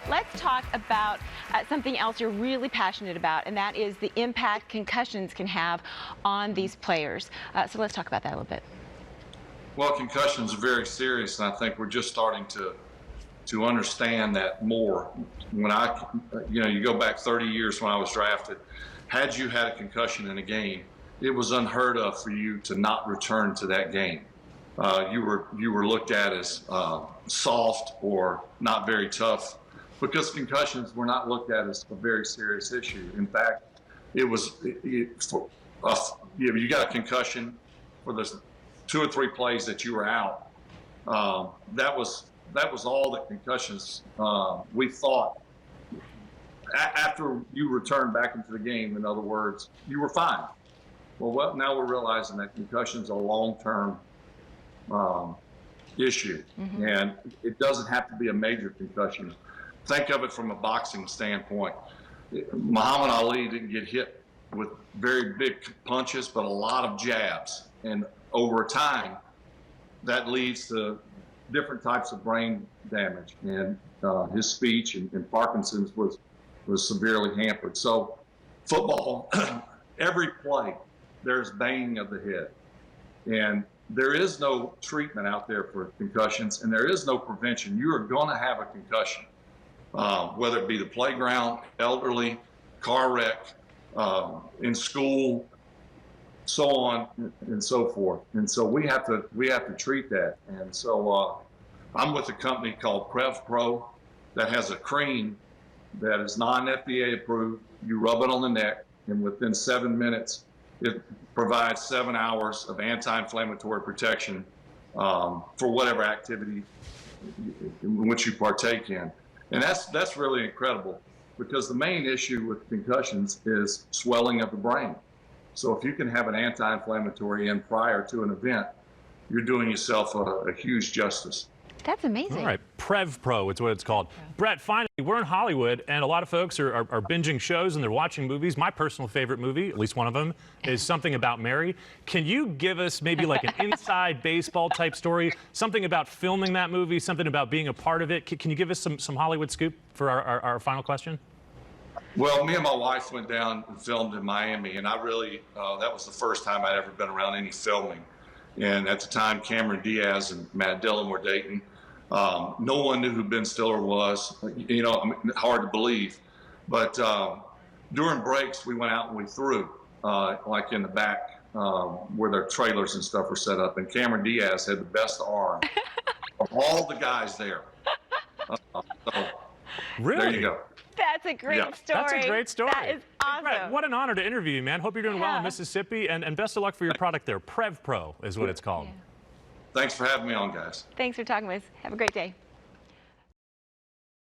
let's talk about something else you're really passionate about, and that is the impact concussions can have on these players. So let's talk about that a little bit. Well, concussions are very serious, and I think we're just starting to understand that more. When you go back 30 years when I was drafted, had you had a concussion in a game, it was unheard of for you to not return to that game. You were looked at as soft or not very tough, because concussions were not looked at as a very serious issue. In fact, you got a concussion for the 2 or 3 plays that you were out. That was all that concussions. We thought after you returned back into the game, in other words, you were fine. Well, now we're realizing that concussions are a long-term issue, and it doesn't have to be a major concussion. Think of it from a boxing standpoint. Muhammad Ali didn't get hit with very big punches, but a lot of jabs, and over time, that leads to different types of brain damage, and his speech and Parkinson's was severely hampered. So football, every play, there's banging of the head, and there is no treatment out there for concussions, and there is no prevention. You are going to have a concussion, whether it be the playground, elderly, car wreck, in school, so on and so forth. And so we have to treat that. And so I'm with a company called PrevPro that has a cream that is non-FDA approved. You rub it on the neck, and within 7 minutes, it provides 7 hours of anti-inflammatory protection for whatever activity in which you partake in. And that's really incredible, because the main issue with concussions is swelling of the brain. So if you can have an anti-inflammatory in prior to an event, you're doing yourself a huge justice. That's amazing. All right, PrevPro is what it's called. Yeah. Brett, finally, we're in Hollywood, and a lot of folks are binging shows and they're watching movies. My personal favorite movie, at least one of them, is Something About Mary. Can you give us maybe like an inside baseball type story, something about filming that movie, something about being a part of it? Can you give us some Hollywood scoop for our final question? Well, me and my wife went down and filmed in Miami, and I really, that was the first time I'd ever been around any filming. And at the time, Cameron Diaz and Matt Dillon were dating. No one knew who Ben Stiller was. Hard to believe. But during breaks, we went out and we threw, like in the back where their trailers and stuff were set up. And Cameron Diaz had the best arm of all the guys there. So, really? There you go. That's a great story. That's a great story. That is awesome. Brett, what an honor to interview you, man. Hope you're doing well in Mississippi, and best of luck for your product there. PrevPro is what it's called. Thanks for having me on, guys. Thanks for talking with us. Have a great day.